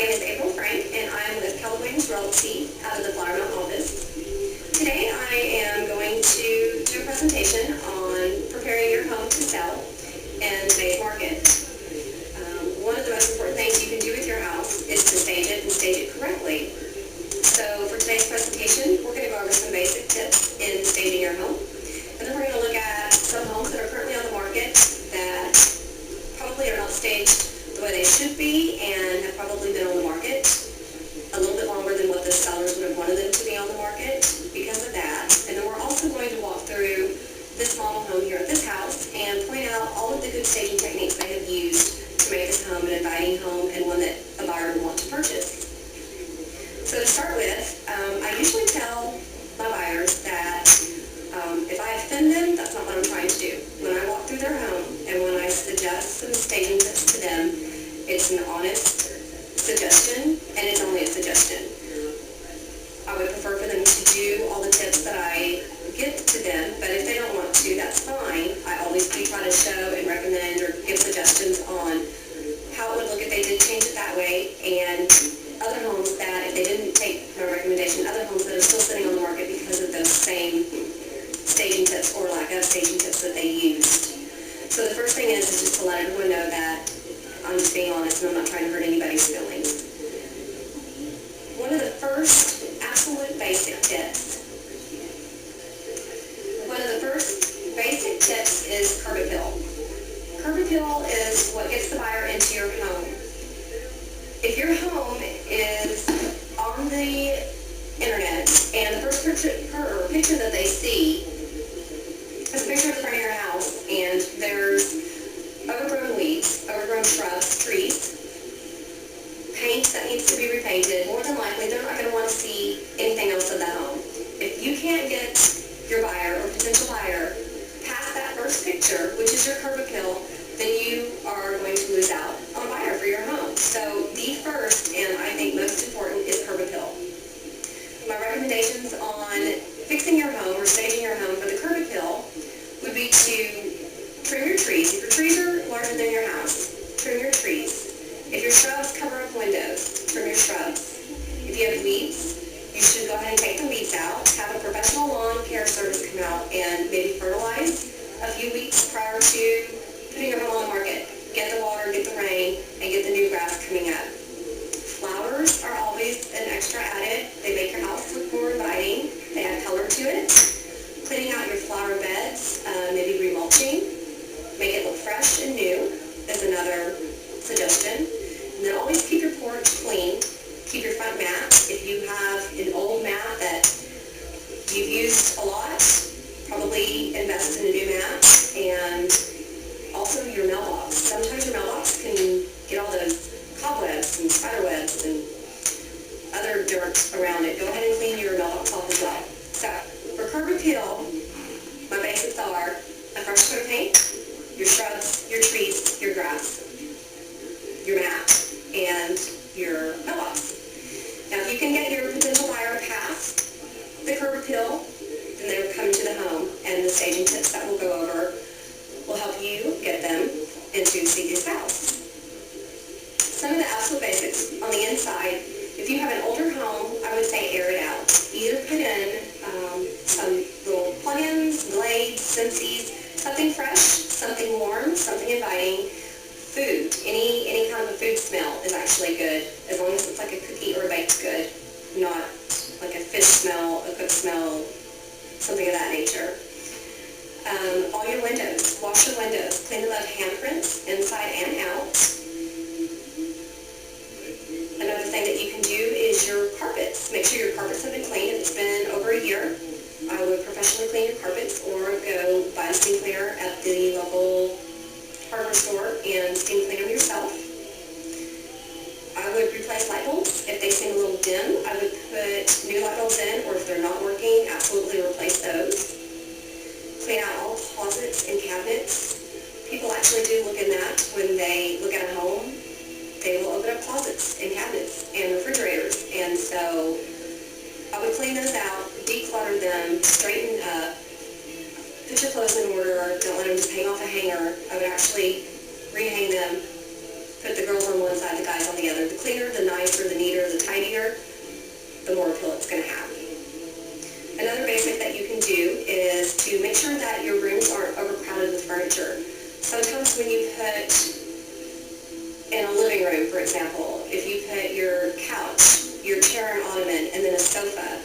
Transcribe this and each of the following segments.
name is April Frank, and I'm with Keller Williams Realty out of the Flower Mound office. Today I am going to do a presentation on preparing your home to sell in today's market. One of the most important things you can do with your house is to stage it and stage it correctly. So for today's presentation, we're going to go over some basic tips in staging your home. And then we're going to look at some homes that are currently on the market that probably are not staged the way they should be and have probably been on the market a little bit longer than what the sellers would have wanted them to be on the market because of that. And then we're also going to walk through this model home here at this house and point out all of the good staging techniques they have used to make this home an inviting home and one that a buyer would want to purchase. So to start with, I usually tell my buyers that if I offend them, that's not what I'm trying to do. When I walk through their home and when I suggest some staging tips to them, it's an honest suggestion and it's only a suggestion. I would prefer for them to do all the tips that I give to them, but if they don't want to, that's fine. I always do try to show and recommend or give suggestions on how it would look if they did change it that way, and other homes that, if they didn't take my recommendation, other homes that are still sitting on the market because of those same staging tips or lack of staging tips that they used. So the first thing is just to let everyone know that I'm just being honest and I'm not trying to hurt anybody's feelings. One of the first absolute basic tips, is curb appeal. Curb appeal is what gets the buyer into your home. If your home is on the internet and the first picture that they see is a picture of the front of your house and there's overgrown weeds, overgrown shrubs, trees, paint that needs to be repainted, more than likely they're not going to want to see anything else of the home. If you can't get your buyer or potential buyer past that first picture, which is your curb appeal, then you are going to lose out on a buyer for your home. So the first, and I think most important, is curb appeal. My recommendations on fixing your home or staging your home for the curb appeal would be to trim your trees. If your trees are larger than your house, trim your trees. If your shrubs cover up windows, trim your shrubs. If you have weeds, you should go ahead and take the weeds out, have a professional lawn care service come out and maybe fertilize a few weeks prior to putting your home on the market. Get the water, get the rain, and get the new grass coming up. Flowers are always an extra added. They make your house look more inviting. They add color to it. Cleaning out your flower beds, maybe remulching, make it look fresh and new is another suggestion. And then always keep your porch clean. Keep your front mat. If you have an old mat that you've used a lot, probably invest in a new mat. And also your mailbox. Sometimes your mailbox can get all those cobwebs and spider webs and other dirt around it. Go ahead and clean your mailbox off as well. So for curb appeal, my basics are a fresh coat of paint, your shrubs, your trees, your grass, your mat, and your mailbox. Now, if you can get your potential buyer past the curb appeal, then they're coming to the home, and the staging tips that we'll go over will help you get them into see this house. Some of the absolute basics on the inside, if you have an older home, I would say air it out. Either put in some little plugins, glades, Scentsies, something fresh, something warm, something inviting. Food, any kind of a food smell is actually good, as long as it's like a cookie or a baked good, not like a fish smell, a cooked smell, something of that nature. All your windows, wash your windows, clean them of handprints inside and out. Another thing that you can do is your carpets. Make sure your carpets have been cleaned. If it's been over a year, I would professionally clean your carpets or go buy a steam cleaner at the local hardware store and steam clean them yourself. I would replace light bulbs. If they seem a little dim, I would put new light bulbs in, or if they're not working, absolutely replace those. Clean out all closets and cabinets. People actually do look in that when they look at a home. They will open up closets and cabinets and refrigerators, and so I would clean those out, declutter them, straighten up, put your clothes in order. Don't let them just hang off a hanger. I would actually rehang them, put the girls on one side, the guys on the other. The cleaner, the nicer, the neater, the tidier, the more appeal it's going to have. Another basic that you can do is to make sure that your rooms aren't overcrowded with furniture. Sometimes when you put in a living room, for example, if you put your couch, your chair and ottoman, and then a sofa,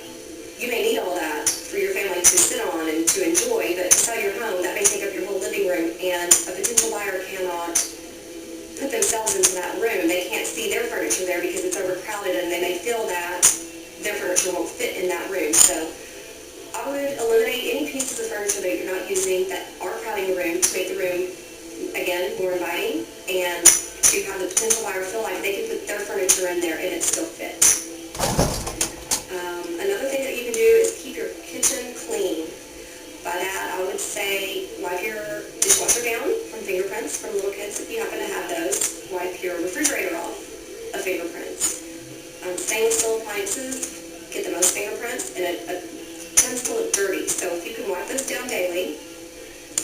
you may need all that for your family to sit on and to enjoy, but to sell your home, that may take up your whole living room, and a potential buyer cannot put themselves into that room. They can't see their furniture there because it's overcrowded, and they may feel that their furniture won't fit in that room. So I would eliminate any pieces of furniture that you're not using that are crowding the room to make the room, again, more inviting, and to have the potential buyer feel like they can put their furniture in there and it still fits. Another thing that you can do is keep your kitchen clean. By that, I would say wipe your dishwasher down from fingerprints from little kids if you happen to have those. Wipe your refrigerator off of fingerprints. Stainless steel appliances get the most fingerprints, and it tends to look dirty. So if you can wipe those down daily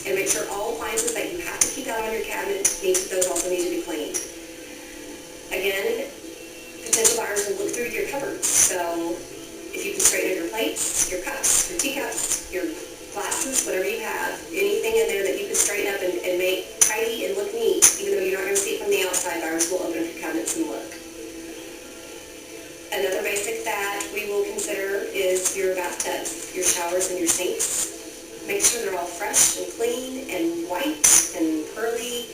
and make sure all appliances that you have to keep out on your cabinet, those also need to be cleaned. Again, potential buyers will look through your cupboards. So if you can straighten up your plates, your cups, your teacups, your glasses, whatever you have, anything in there that you can straighten up and make tidy and look neat, even though you're not going to see it from the outside, buyers will open up your cabinets and look. Another basic that we will consider is your bathtubs, your showers, and your sinks. Make sure they're all fresh and clean and white and pearly,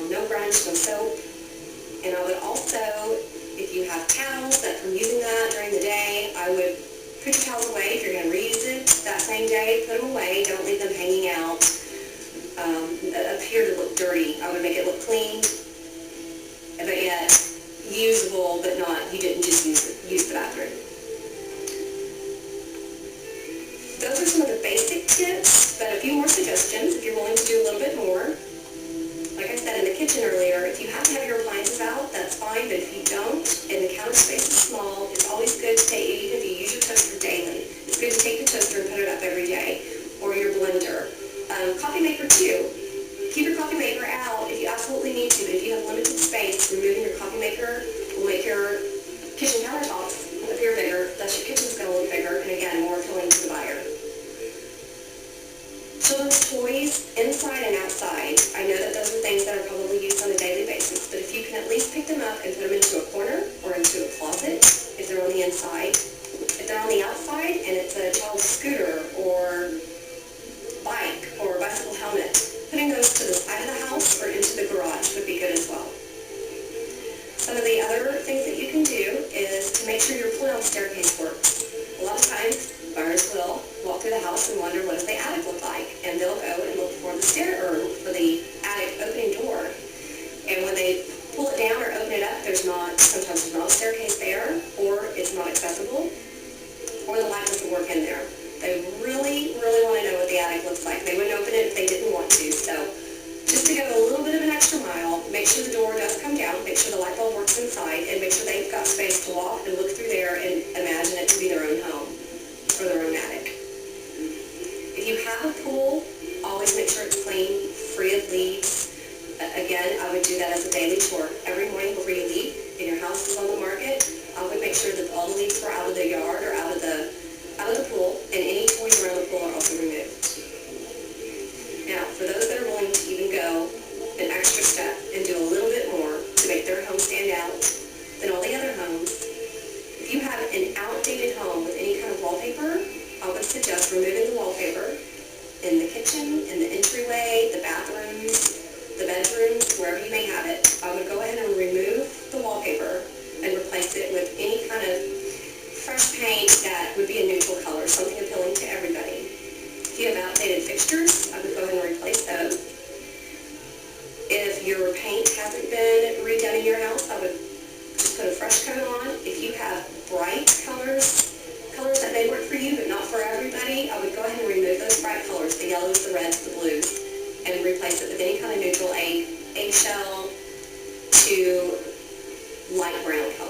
no grunge, no soap. And I would also, if you have towels that from using that during the day, I would put your towels away. If you're going to reuse it that same day, put them away. Don't leave them hanging out, appear to look dirty. I would make it look clean, but yet usable, but not, you didn't just use the bathroom. Those are some of the basic tips, but a few more suggestions if you're willing to do a little bit more. Like I said in the kitchen earlier, if you have to have your appliances out, that's fine, but if you don't, and the counter space is small, it's always good to take, even if you use your toaster daily, it's good to take the toaster and put it up every day, or your blender. Coffee maker too. Keep your coffee maker out if you absolutely need to, but if you have limited space, removing your coffee maker will make your kitchen countertops appear bigger, thus your kitchen's going to look bigger, and again, more appealing to the buyer. Children's toys, inside and outside. I know that those are things that are probably used on a daily basis, but if you can at least pick them up and put them into a corner or into a closet, if they're on the inside. If they're on the outside and it's a child's scooter or bike or bicycle helmet, putting those to the side of the house or into the garage would be good as well. Some of the other things that you can do is to make sure your pull-down staircase works. A lot of times, buyers will walk through the house and wonder, what does the attic look like? And they'll go and look for the attic opening door. And when they pull it down or open it up, sometimes there's not a staircase there, or it's not accessible, or the light doesn't work in there. They really, really want to know what the attic looks like. They wouldn't open it if they didn't want to. So just to go a little bit of an extra mile, make sure the door does come down, make sure the light bulb works inside, and make sure they've got space to walk and look through there and imagine it to be their own home or their own attic. If you have a pool, always make sure it's clean, free of leaves. Again, I would do that as a daily chore. Every morning before you leave and your house is on the market, I would make sure that all the leaves were out of the yard or out of the pool, and any toys around the pool are also removed. Now, for those that are willing to even go an extra step and do a little bit more to make their home stand out than all the other homes, if you have an outdated home with any kind of wallpaper, I would suggest removing the wallpaper in the kitchen, in the entryway, the bathrooms, the bedrooms, wherever you may have it. I would go ahead and remove the wallpaper and replace it with any kind of fresh paint that would be a neutral color, something appealing to everybody. If you have outdated fixtures, I would go ahead and replace those. If your paint hasn't been redone in your house, I would just put a fresh coat on. If you have bright colors that may work for you but not for everybody, I would go ahead and remove those bright colors, the yellows, the reds, the blues, and replace it with any kind of neutral eggshell to light brown color.